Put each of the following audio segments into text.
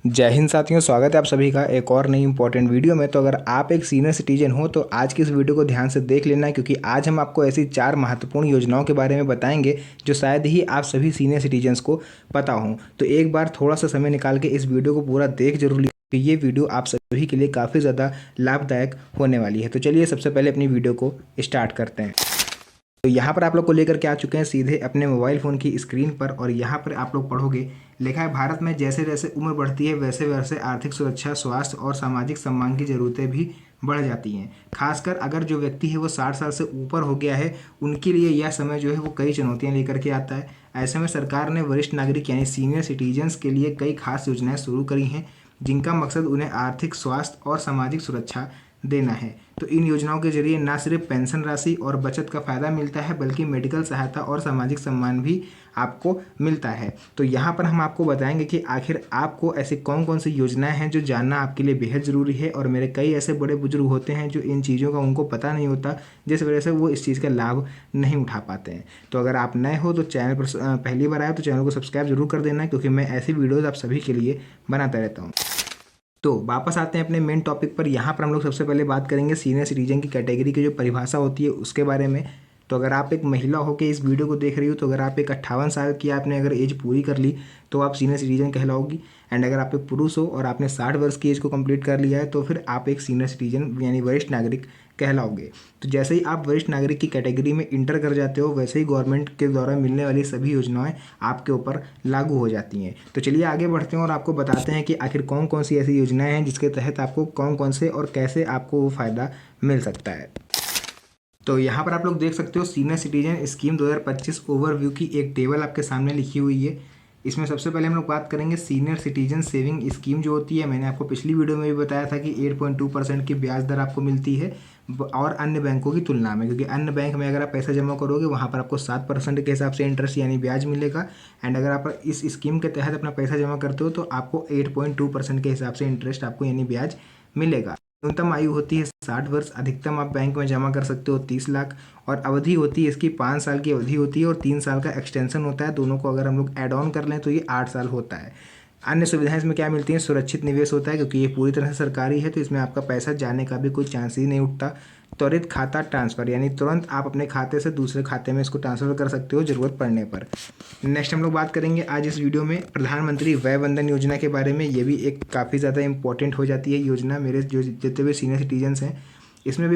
जय हिंद साथियों, स्वागत है आप सभी का एक और नई इंपॉर्टेंट वीडियो में। तो अगर आप एक सीनियर सिटीजन हो तो आज की इस वीडियो को ध्यान से देख लेना है, क्योंकि आज हम आपको ऐसी 4 महत्वपूर्ण योजनाओं के बारे में बताएंगे जो शायद ही आप सभी सीनियर सिटीजन्स को पता हो। तो एक बार थोड़ा सा समय निकाल के इस वीडियो को पूरा देख जरूर लीजिए, क्योंकि ये वीडियो आप सभी के लिए काफ़ी ज़्यादा लाभदायक होने वाली है। तो चलिए सबसे पहले अपनी वीडियो को स्टार्ट करते हैं। तो यहाँ पर आप लोग को लेकर के आ चुके हैं सीधे अपने मोबाइल फ़ोन की स्क्रीन पर, और यहाँ पर आप लोग पढ़ोगे, लिखा है भारत में जैसे जैसे उम्र बढ़ती है वैसे वैसे आर्थिक सुरक्षा, स्वास्थ्य और सामाजिक सम्मान की ज़रूरतें भी बढ़ जाती हैं। खासकर अगर जो व्यक्ति है वो 60 साल से ऊपर हो गया है, उनके लिए यह समय जो है वो कई चुनौतियाँ लेकर के आता है। ऐसे में सरकार ने वरिष्ठ नागरिक यानी सीनियर सिटीजन्स के लिए कई खास योजनाएं शुरू करी हैं, जिनका मकसद उन्हें आर्थिक, स्वास्थ्य और सामाजिक सुरक्षा देना है। तो इन योजनाओं के जरिए न सिर्फ पेंशन राशि और बचत का फायदा मिलता है, बल्कि मेडिकल सहायता और सामाजिक सम्मान भी आपको मिलता है। तो यहाँ पर हम आपको बताएंगे कि आखिर आपको ऐसी कौन कौन सी योजनाएं हैं जो जानना आपके लिए बेहद ज़रूरी है। और मेरे कई ऐसे बड़े बुजुर्ग होते हैं जो इन चीज़ों का उनको पता नहीं होता, जिस वजह से वो इस चीज़ का लाभ नहीं उठा पाते हैं। तो अगर आप नए हो तो चैनल पर पहली बार आए तो चैनल को सब्सक्राइब जरूर कर देना, क्योंकि मैं ऐसी वीडियोज़ आप सभी के लिए बनाता रहता हूँ। तो वापस आते हैं अपने मेन टॉपिक पर। यहाँ पर हम लोग सबसे पहले बात करेंगे सीनियर सिटीजन की कैटेगरी की जो परिभाषा होती है उसके बारे में। तो अगर आप एक महिला हो के इस वीडियो को देख रही हो, तो अगर आप एक 58 साल की आपने अगर एज पूरी कर ली तो आप सीनियर सिटीजन कहलाओगी। एंड अगर आप एक पुरुष हो और आपने 60 वर्ष की एज को कंप्लीट कर लिया है तो फिर आप एक सीनियर सिटीजन यानी वरिष्ठ नागरिक कहलाओगे। तो जैसे ही आप वरिष्ठ नागरिक की कैटेगरी में इंटर कर जाते हो, वैसे ही गवर्नमेंट के द्वारा मिलने वाली सभी योजनाएं आपके ऊपर लागू हो जाती हैं। तो चलिए आगे बढ़ते हैं और आपको बताते हैं कि आखिर कौन कौन सी ऐसी योजनाएं हैं जिसके तहत आपको कौन कौन से और कैसे आपको वो फ़ायदा मिल सकता है। तो यहाँ पर आप लोग देख सकते हो सीनियर सिटीजन स्कीम 2025 ओवरव्यू की एक टेबल आपके सामने लिखी हुई है। इसमें सबसे पहले हम लोग बात करेंगे सीनियर सिटीजन सेविंग स्कीम जो होती है। मैंने आपको पिछली वीडियो में भी बताया था कि 8.2% की ब्याज दर आपको मिलती है और अन्य बैंकों की तुलना में, क्योंकि अन्य बैंक में अगर आप पैसा जमा करोगे वहाँ पर आपको 7% के हिसाब से इंटरेस्ट यानी ब्याज मिलेगा। एंड अगर आप इस स्कीम के तहत अपना पैसा जमा करते हो तो आपको 8.2% के हिसाब से इंटरेस्ट आपको यानी ब्याज मिलेगा। न्यूनतम आयु होती है 60 वर्ष, अधिकतम आप बैंक में जमा कर सकते हो 30 लाख, और अवधि होती है इसकी 5 साल की अवधि होती है और 3 साल का एक्सटेंशन होता है। दोनों को अगर हम लोग ऐड ऑन कर लें तो ये 8 साल होता है। अन्य सुविधाएं इसमें क्या मिलती हैं? सुरक्षित निवेश होता है, क्योंकि ये पूरी तरह से सरकारी है तो इसमें आपका पैसा जाने का भी कोई चांस ही नहीं उठता। त्वरित खाता ट्रांसफ़र यानी तुरंत आप अपने खाते से दूसरे खाते में इसको ट्रांसफ़र कर सकते हो ज़रूरत पड़ने पर। नेक्स्ट हम लोग बात करेंगे आज इस वीडियो में प्रधानमंत्री वय वंदन योजना के बारे में। ये भी एक काफ़ी ज़्यादा इंपॉर्टेंट हो जाती है योजना मेरे जो जितने भी सीनियर सिटीजन्स हैं। इसमें भी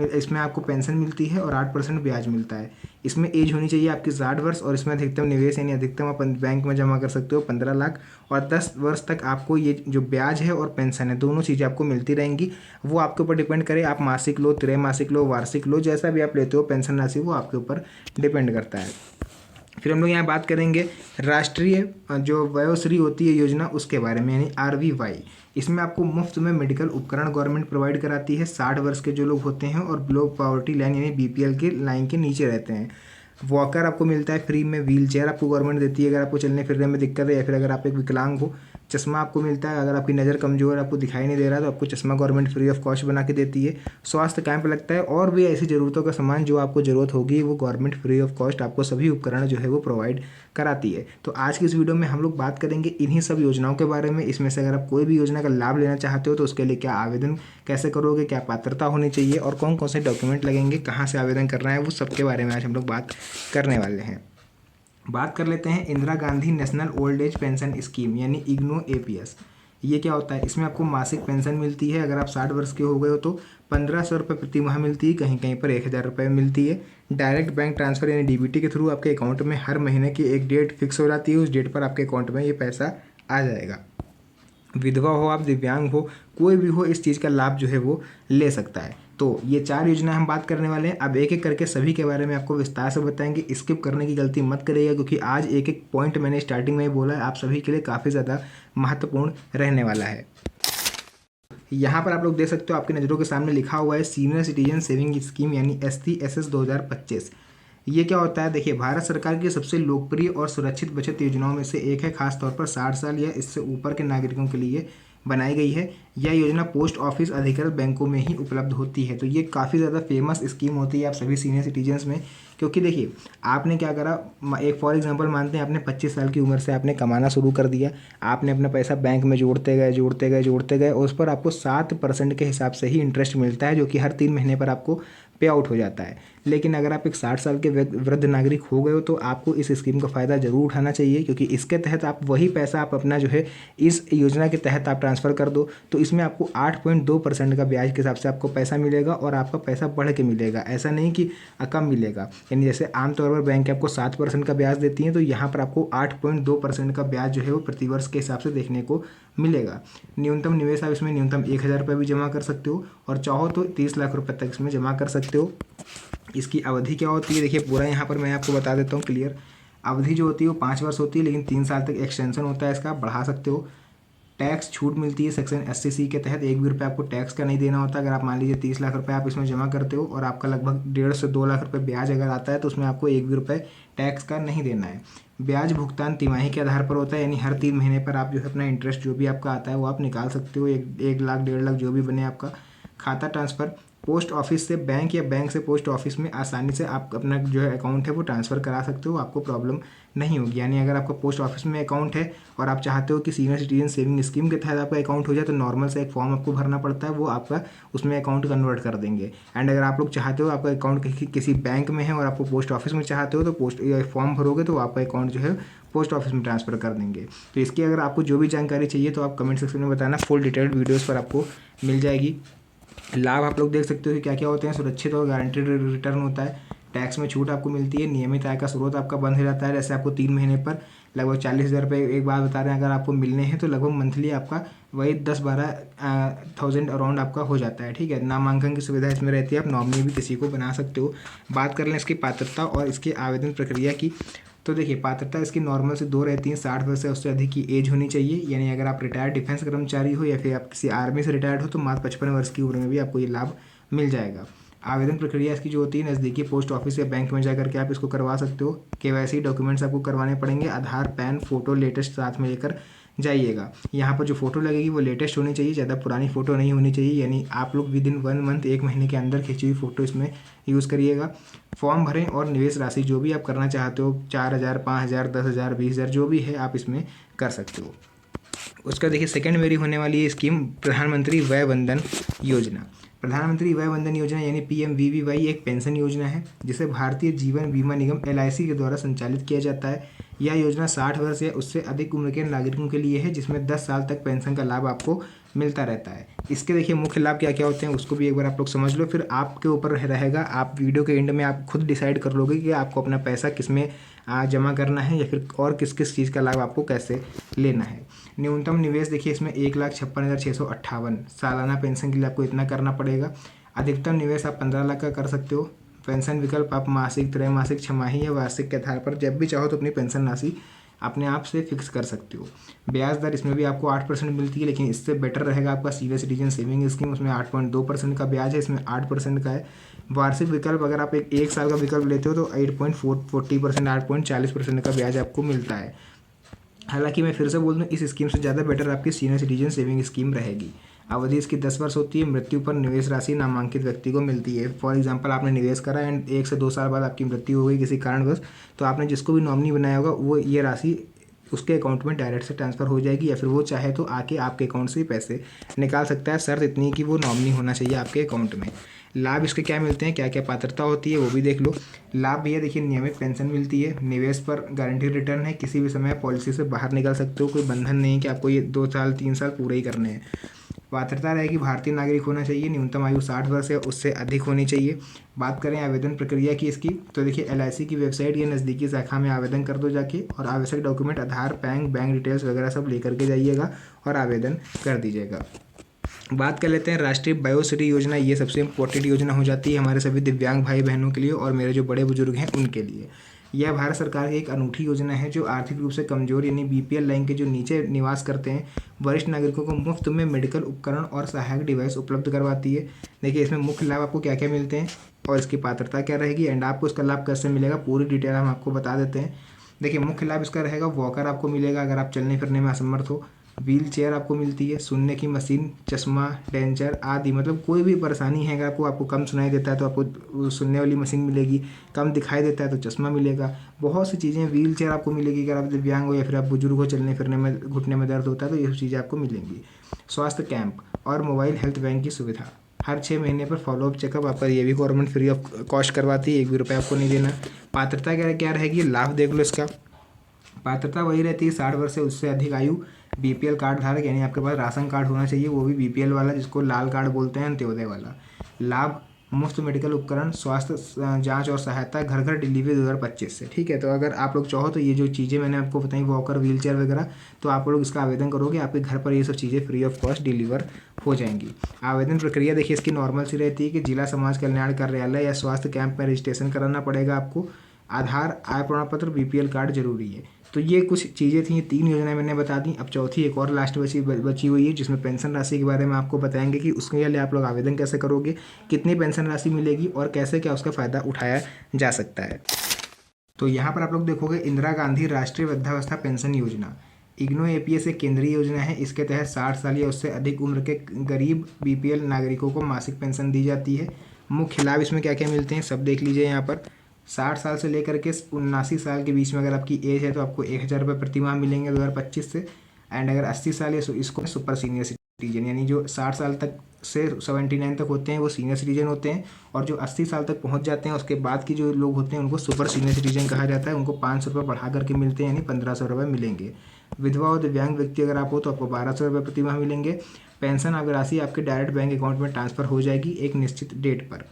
इसमें आपको पेंशन मिलती है और 8% ब्याज मिलता है। इसमें एज होनी चाहिए आपकी 60 वर्ष, और इसमें अधिकतम निवेश यानी अधिकतम आप बैंक में जमा कर सकते हो 15 लाख, और 10 वर्ष तक आपको ये जो ब्याज है और पेंशन है दोनों चीज़ें आपको मिलती रहेंगी। वो आपके ऊपर डिपेंड करे, आप मासिक लो, त्रैमासिक लो, वार्षिक लो, जैसा भी आप लेते हो पेंशन राशि वो आपके ऊपर डिपेंड करता है। फिर हम लोग यहाँ बात करेंगे राष्ट्रीय जो वयोश्री होती है योजना उसके बारे में, यानी RVY। इसमें आपको मुफ्त में मेडिकल उपकरण गवर्नमेंट प्रोवाइड कराती है 60 वर्ष के जो लोग होते हैं और बिलो पॉवर्टी लाइन यानी BPL के लाइन के नीचे रहते हैं। वॉकर आपको मिलता है फ्री में, व्हील चेयर आपको गवर्नमेंट देती है अगर आपको चलने फिरने में दिक्कत है, या फिर अगर आप एक विकलांग हो। चश्मा आपको मिलता है, अगर आपकी नज़र कमज़ोर है, आपको दिखाई नहीं दे रहा तो आपको चश्मा गवर्नमेंट फ्री ऑफ कॉस्ट बना के देती है। स्वास्थ्य कैंप लगता है, और भी ऐसी ज़रूरतों का सामान जो आपको ज़रूरत होगी वो गवर्नमेंट फ्री ऑफ कॉस्ट आपको सभी उपकरण जो है वो प्रोवाइड कराती है। तो आज की इस वीडियो में हम लोग बात करेंगे इन्हीं सब योजनाओं के बारे में। इसमें से अगर आप कोई भी योजना का लाभ लेना चाहते हो तो उसके लिए क्या आवेदन कैसे करोगे, क्या पात्रता होनी चाहिए और कौन कौन से डॉक्यूमेंट लगेंगे, कहाँ से आवेदन करना है, वो सब के बारे में आज हम लोग बात करने वाले हैं। बात कर लेते हैं Indira Gandhi national old age pension scheme यानी IGNO APS। ये क्या होता है? इसमें आपको मासिक पेंशन मिलती है। अगर आप 60 वर्ष के हो गए हो तो 1500 रुपये प्रति माह मिलती है, कहीं कहीं पर 1000 रुपये मिलती है। डायरेक्ट बैंक ट्रांसफ़र यानी DBT के थ्रू आपके अकाउंट में हर महीने की एक डेट फिक्स हो जाती है, उस डेट पर आपके अकाउंट में ये पैसा आ जाएगा। विधवा हो आप, दिव्यांग हो, कोई भी हो, इस चीज़ का लाभ जो है वो ले सकता है। तो ये 4 योजना हम बात करने वाले हैं। अब एक एक करके सभी के बारे में आपको विस्तार से बताएंगे। स्किप करने की गलती मत करिएगा, क्योंकि आज एक एक पॉइंट मैंने स्टार्टिंग में ही बोला है, आप सभी के लिए काफ़ी ज़्यादा महत्वपूर्ण रहने वाला है। यहाँ पर आप लोग देख सकते हो, आपकी नज़रों के सामने लिखा हुआ है सीनियर सिटीजन सेविंग स्कीम यानी SCSS 2025। ये क्या होता है? देखिए, भारत सरकार की सबसे लोकप्रिय और सुरक्षित बचत योजनाओं में से एक है। खासतौर पर 60 साल या इससे ऊपर के नागरिकों के लिए बनाई गई है। यह योजना पोस्ट ऑफिस अधिकृत बैंकों में ही उपलब्ध होती है। तो ये काफ़ी ज़्यादा फेमस स्कीम होती है आप सभी सीनियर सिटीजन्स में, क्योंकि देखिए आपने क्या करा, एक फॉर एग्जांपल मानते हैं आपने 25 साल की उम्र से आपने कमाना शुरू कर दिया, आपने अपना पैसा बैंक में जोड़ते गए और उस पर आपको 7% के हिसाब से ही इंटरेस्ट मिलता है, जो कि हर 3 महीने पर आपको पे आउट हो जाता है। लेकिन अगर आप एक 60 साल के वृद्ध नागरिक हो गए हो तो आपको इस स्कीम का फ़ायदा ज़रूर उठाना चाहिए, क्योंकि इसके तहत आप वही पैसा आप अपना जो है इस योजना के तहत आप ट्रांसफ़र कर दो तो इसमें आपको 8.2% का ब्याज के हिसाब से आपको पैसा मिलेगा और आपका पैसा बढ़ के मिलेगा। ऐसा नहीं कि कम मिलेगा, यानी जैसे आमतौर पर बैंक आपको 7% का ब्याज देती हैं तो यहाँ पर आपको 8.2% का ब्याज जो है वो प्रतिवर्ष के हिसाब से देखने को मिलेगा। न्यूनतम निवेश आप इसमें न्यूनतम 1,000 रुपये भी जमा कर सकते हो और चाहो तो 30 लाख रुपये तक इसमें जमा कर सकते हो। इसकी अवधि क्या होती है, देखिए पूरा यहाँ पर मैं आपको बता देता हूँ क्लियर। अवधि जो होती है वो 5 वर्ष होती है, लेकिन 3 साल तक एक्सटेंशन होता है, इसका आप बढ़ा सकते हो। टैक्स छूट मिलती है सेक्शन 80C के तहत, 1 भी रुपये आपको टैक्स का नहीं देना होता। अगर आप मान लीजिए 30 लाख रुपए आप इसमें जमा करते हो और आपका लगभग 1.5 से 2 लाख रुपए ब्याज अगर आता है तो उसमें आपको 1 भी रुपये टैक्स का नहीं देना है। ब्याज भुगतान तिमाही के आधार पर होता है, यानी हर 3 महीने पर आप जो है अपना इंटरेस्ट जो भी आपका आता है वो आप निकाल सकते हो। 1 लाख 1.5 लाख जो भी बने आपका। खाता ट्रांसफ़र पोस्ट ऑफिस से बैंक या बैंक से पोस्ट ऑफिस में आसानी से आप अपना जो है अकाउंट है वो ट्रांसफ़र करा सकते हो, आपको प्रॉब्लम नहीं होगी। यानी अगर आपका पोस्ट ऑफिस में अकाउंट है और आप चाहते हो कि सीनियर सिटीजन सेविंग स्कीम के तहत आपका अकाउंट हो जाए तो नॉर्मल से एक फॉर्म आपको भरना पड़ता है, वो आपका उसमें अकाउंट कन्वर्ट कर देंगे। एंड अगर आप लोग चाहते हो आपका अकाउंट किसी बैंक में है और आपको पोस्ट ऑफिस में चाहते हो तो पोस्ट फॉर्म भरोगे तो आपका अकाउंट जो है पोस्ट ऑफिस में ट्रांसफ़र कर देंगे। तो इसकी अगर आपको जो भी जानकारी चाहिए तो आप कमेंट सेक्शन में बताना, फुल डिटेल्ड वीडियोज़ पर आपको मिल जाएगी। लाभ आप लोग देख सकते हो कि क्या क्या होते हैं। सुरक्षित और गारंटेड रिटर्न होता है, टैक्स में छूट आपको मिलती है, नियमित आय का स्रोत आपका बंद हो जाता है। जैसे आपको 3 महीने पर लगभग 40,000 रुपये एक बार बता रहे हैं अगर आपको मिलने हैं तो लगभग मंथली आपका वही 10-12 थाउजेंड अराउंड आपका हो जाता है। ठीक है, नामांकन की सुविधा इसमें रहती है, आप नॉमिनी भी किसी को बना सकते हो। बात कर लें इसकी पात्रता और इसकी आवेदन प्रक्रिया की, तो देखिए पात्रता इसकी नॉर्मल से 2 रहती हैं। 60 वर्ष से उससे अधिक की एज होनी चाहिए, यानी अगर आप रिटायर्ड डिफेंस कर्मचारी हो या फिर आप किसी आर्मी से रिटायर्ड हो तो मात्र 55 वर्ष की उम्र में भी आपको ये लाभ मिल जाएगा। आवेदन प्रक्रिया इसकी जो होती है नज़दीकी पोस्ट ऑफिस या बैंक में जाकर के आप इसको करवा सकते हो। KYC डॉक्यूमेंट्स आपको करवाने पड़ेंगे, आधार, पैन, फोटो लेटेस्ट साथ में लेकर जाइएगा। यहाँ पर जो फोटो लगेगी वो लेटेस्ट होनी चाहिए, ज़्यादा पुरानी फ़ोटो नहीं होनी चाहिए, यानी आप लोग विदिन 1 मंथ 1 महीने के अंदर खींची हुई फ़ोटो इसमें यूज़ करिएगा। फॉर्म भरें और निवेश राशि जो भी आप करना चाहते हो 4,000, 5,000, 10,000, 20,000 जो भी है आप इसमें कर सकते हो। उसका देखिए सेकंड मेरी होने वाली है स्कीम प्रधानमंत्री वय वंदन योजना। प्रधानमंत्री वय वंदन योजना यानी PMVVY एक पेंशन योजना है जिसे भारतीय जीवन बीमा निगम LIC के द्वारा संचालित किया जाता है। यह योजना 60 वर्ष या उससे अधिक उम्र के नागरिकों के लिए है, जिसमें 10 साल तक पेंशन का लाभ आपको मिलता रहता है। इसके देखिए मुख्य लाभ क्या क्या होते हैं उसको भी एक बार आप लोग समझ लो, फिर आपके ऊपर रहेगा, आप वीडियो के एंड में आप खुद डिसाइड कर लोगे कि आपको अपना पैसा किस में जमा करना है या फिर और किस किस चीज़ का लाभ आपको कैसे लेना है। न्यूनतम निवेश देखिए इसमें 1,56,658 सालाना पेंशन के लिए आपको इतना करना पड़ेगा। अधिकतम निवेश आप 15 लाख का कर सकते हो। पेंशन विकल्प आप मासिक, त्रैमासिक, छमाही या वार्षिक के आधार पर जब भी चाहो तो अपनी पेंशन राशि अपने आप से फिक्स कर सकते हो। ब्याज दर इसमें भी आपको 8% मिलती है, लेकिन इससे बेटर रहेगा आपका सीनियर सिटीजन सेविंग स्कीम, उसमें 8.2% का ब्याज है, इसमें 8% का है। वार्षिक विकल्प अगर आप एक साल का विकल्प लेते हो तो 8.40%, 8.40% का ब्याज आपको मिलता है। हालांकि मैं फिर से बोल दूँ इस स्कीम से ज़्यादा बेटर आपकी सीनियर सिटीजन सेविंग स्कीम रहेगी। अवधि इसकी 10 वर्ष होती है। मृत्यु पर निवेश राशि नामांकित व्यक्ति को मिलती है। फॉर एग्जांपल आपने निवेश करा एंड 1 से 2 साल बाद आपकी मृत्यु हो गई किसी कारणवश, तो आपने जिसको भी नॉमिनी बनाया होगा वो ये राशि उसके अकाउंट में डायरेक्ट से ट्रांसफ़र हो जाएगी, या फिर वो चाहे तो आके आपके अकाउंट से ही पैसे निकाल सकता है। शर्त इतनी है कि वो नॉमिनी होना चाहिए आपके अकाउंट में। लाभ इसके क्या मिलते हैं, क्या क्या पात्रता होती है वो भी देख लो। लाभ भैया देखिए नियमित पेंशन मिलती है, निवेश पर गारंटीड रिटर्न है, किसी भी समय पॉलिसी से बाहर निकल सकते हो, कोई बंधन नहीं है कि आपको ये 2 साल 3 साल पूरे ही करने हैं। पात्रता रहेगी भारतीय नागरिक होना चाहिए, न्यूनतम आयु 60 वर्ष या उससे अधिक होनी चाहिए। बात करें आवेदन प्रक्रिया की इसकी, तो देखिए LIC की वेबसाइट या नज़दीकी शाखा में आवेदन कर दो जाके, और आवश्यक डॉक्यूमेंट आधार, बैंक डिटेल्स वगैरह सब लेकर के जाइएगा और आवेदन कर दीजिएगा। बात कर लेते हैं राष्ट्रीय वयोश्री योजना। ये सबसे इम्पोर्टेंट योजना हो जाती है हमारे सभी दिव्यांग भाई बहनों के लिए और मेरे जो बड़े बुजुर्ग हैं उनके लिए। यह भारत सरकार की एक अनूठी योजना है जो आर्थिक रूप से कमजोर यानी BPL लाइन के जो नीचे निवास करते हैं वरिष्ठ नागरिकों को मुफ्त में मेडिकल उपकरण और सहायक डिवाइस उपलब्ध करवाती है। देखिए इसमें मुख्य लाभ आपको क्या क्या मिलते हैं और इसकी पात्रता क्या रहेगी एंड आपको इसका लाभ कैसे मिलेगा, पूरी डिटेल हम आपको बता देते हैं। देखिए मुख्य लाभ इसका रहेगा, वॉकर आपको मिलेगा अगर आप चलने फिरने में असमर्थ हो। व्हील चेयर आपको मिलती है, सुनने की मशीन, चश्मा, डेंचर आदि, मतलब कोई भी परेशानी है, अगर आपको कम सुनाई देता है तो आपको सुनने वाली मशीन मिलेगी, कम दिखाई देता है तो चश्मा मिलेगा। बहुत सी चीज़ें, व्हील चेयर आपको मिलेगी अगर आप दिव्यांग हो या फिर आप बुजुर्ग हो, चलने फिरने में घुटने में दर्द होता है तो ये सब चीज़ें आपको मिलेंगी। स्वास्थ्य कैंप और मोबाइल हेल्थ बैंक की सुविधा, हर 6 महीने पर फॉलोअप चेकअप आपका ये भी गवर्नमेंट फ्री ऑफ कॉस्ट करवाती है, 1 भी रुपये आपको नहीं देना। पात्रता क्या क्या रहेगी, लाभ देख लो इसका। पात्रता वही रहती है 60 वर्ष से उससे अधिक आयु, बीपीएल कार्ड धारक, यानी आपके पास राशन कार्ड होना चाहिए, वो भी बीपीएल वाला, जिसको लाल कार्ड बोलते हैं, अंत्योदय वाला। लाभ, मुफ्त मेडिकल उपकरण, स्वास्थ्य जांच और सहायता, घर घर डिलीवरी 2025 से। ठीक है, तो अगर आप लोग चाहो तो ये जो चीज़ें मैंने आपको बताई, वॉकर, व्हील चेयर वगैरह, तो आप लोग इसका आवेदन करोगे, आपके घर पर ये सब चीज़ें फ्री ऑफ कॉस्ट डिलीवर हो जाएंगी। आवेदन प्रक्रिया देखिए इसकी नॉर्मल सी रहती है कि जिला समाज कल्याण कार्यालय या स्वास्थ्य कैंप में रजिस्ट्रेशन कराना पड़ेगा आपको। आधार, आय प्रमाण पत्र, बीपीएल कार्ड जरूरी है। तो ये कुछ चीज़ें थी, ये 3 योजनाएं मैंने बता दी। अब चौथी एक और लास्ट बची हुई है, जिसमें पेंशन राशि के बारे में आपको बताएंगे कि उसके लिए आप लोग आवेदन कैसे करोगे, कितनी पेंशन राशि मिलेगी और कैसे क्या उसका फ़ायदा उठाया जा सकता है। तो यहाँ पर आप लोग देखोगे इंदिरा गांधी राष्ट्रीय वृद्धावस्था पेंशन योजना, इग्नो एपीएस एक केंद्रीय योजना है। इसके तहत 60 साल या उससे अधिक उम्र के गरीब बीपीएल नागरिकों को मासिक पेंशन दी जाती है। मुख्य लाभ इसमें क्या क्या मिलते हैं सब देख लीजिए यहाँ पर। 60 साल से लेकर के 79 साल के बीच में अगर आपकी एज है तो आपको 1000 रुपये प्रति माह मिलेंगे 2025 से। एंड अगर 80 साल या इसको सुपर सीनियर सिटीजन, यानी जो 60 साल तक से 79 तक होते हैं वो सीनियर सिटीजन होते हैं, और जो 80 साल तक पहुंच जाते हैं उसके बाद की जो लोग होते हैं उनको सुपर सीनियर सिटीजन कहा जाता है। उनको 500 रुपये बढ़ा करके मिलते हैं, यानी 1500 रुपये मिलेंगे। विधवा और दिव्यांग व्यक्ति अगर आप हो तो आपको 1200 रुपये प्रति माह मिलेंगे। पेंशन आपकी राशि आपके डायरेक्ट बैंक अकाउंट में ट्रांसफर हो जाएगी एक निश्चित डेट पर।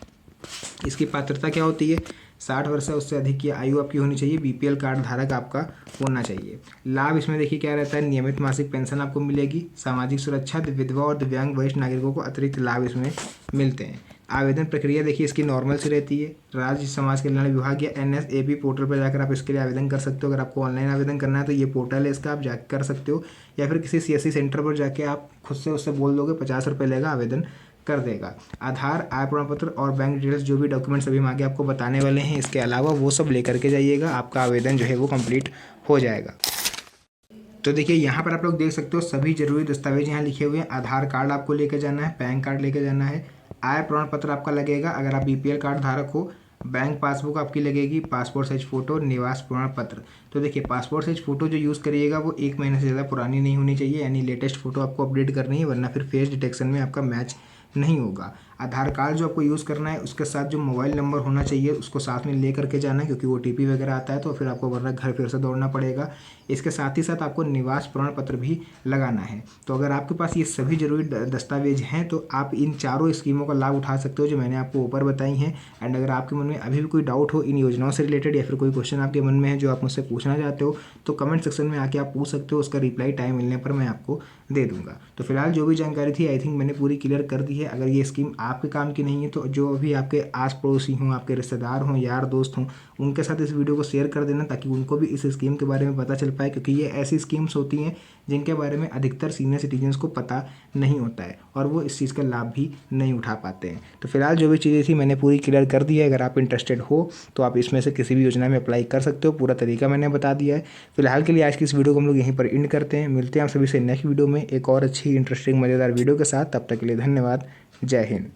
इसकी पात्रता क्या होती है, 60 वर्ष से उससे अधिक की आयु आपकी होनी चाहिए, बीपीएल कार्ड धारक आपका होना चाहिए। लाभ इसमें देखिए क्या रहता है, नियमित मासिक पेंशन आपको मिलेगी, सामाजिक सुरक्षा, विधवा और दिव्यांग वरिष्ठ नागरिकों को अतिरिक्त लाभ इसमें मिलते हैं। आवेदन प्रक्रिया देखिए इसकी नॉर्मल सी रहती है। राज्य समाज कल्याण विभाग या NSAP पोर्टल पर जाकर आप इसके लिए आवेदन कर सकते हो। अगर आपको ऑनलाइन आवेदन करना है तो ये पोर्टल है इसका, आप जाकर कर सकते हो, या फिर किसी CSC सेंटर पर जाके आप खुद से उससे बोल दोगे, 50 रुपये लेगा, आवेदन कर देगा। आधार, आय प्रमाण पत्र और बैंक डिटेल्स, जो भी डॉक्यूमेंट्स अभी हम आगे आपको बताने वाले हैं, इसके अलावा वो सब लेकर के जाइएगा, आपका आवेदन जो है वो कंप्लीट हो जाएगा। तो देखिए यहाँ पर आप लोग देख सकते हो सभी जरूरी दस्तावेज यहाँ लिखे हुए हैं। आधार कार्ड आपको लेके जाना है, पैन कार्ड लेके जाना है, आय प्रमाण पत्र आपका लगेगा अगर आप बीपीएल कार्ड धारक हो, बैंक पासबुक आपकी लगेगी, पासपोर्ट साइज फ़ोटो, निवास प्रमाण पत्र। तो देखिए पासपोर्ट साइज फ़ोटो जो यूज़ करिएगा वो 1 महीने से ज़्यादा पुरानी नहीं होनी चाहिए, यानी लेटेस्ट फ़ोटो आपको अपडेट करनी है, वरना फिर फेस डिटेक्शन में आपका मैच नहीं होगा। आधार कार्ड जो आपको यूज़ करना है उसके साथ जो मोबाइल नंबर होना चाहिए उसको साथ में ले करके जाना है, क्योंकि OTP वगैरह आता है तो फिर आपको वरना घर फिर से दौड़ना पड़ेगा। इसके साथ ही साथ आपको निवास प्रमाण पत्र भी लगाना है। तो अगर आपके पास ये सभी जरूरी दस्तावेज हैं तो आप इन चारों स्कीमों का लाभ उठा सकते हो जो मैंने आपको ऊपर बताई हैं। एंड अगर आपके मन में अभी भी कोई डाउट हो इन योजनाओं से रिलेटेड, या फिर कोई क्वेश्चन आपके मन में है जो आप मुझसे पूछना चाहते हो, तो कमेंट सेक्शन में आके आप पूछ सकते हो, उसका रिप्लाई टाइम मिलने पर मैं आपको दे दूंगा। तो फिलहाल जो भी जानकारी थी आई थिंक मैंने पूरी क्लियर कर दी है। अगर ये स्कीम आपके काम की नहीं है तो जो भी आपके आस पड़ोसी हों, आपके रिश्तेदार हों, यार दोस्त हों, उनके साथ इस वीडियो को शेयर कर देना ताकि उनको भी इस स्कीम के बारे में पता चल पाए, क्योंकि ये ऐसी स्कीम्स होती हैं जिनके बारे में अधिकतर सीनियर सिटीजन्स को पता नहीं होता है और वो इस चीज़ का लाभ भी नहीं उठा पाते हैं। तो फिलहाल जो भी चीज़ें थी मैंने पूरी क्लियर कर दी है। अगर आप इंटरेस्टेड हो तो आप इसमें से किसी भी योजना में अप्लाई कर सकते हो, पूरा तरीका मैंने बता दिया है। फिलहाल के लिए आज की इस वीडियो को हम लोग यहीं पर एंड करते हैं। मिलते हैं आप सभी से नेक्स्ट वीडियो में एक और अच्छी इंटरेस्टिंग मज़ेदार वीडियो के साथ। तब तक के लिए धन्यवाद। जय हिंद।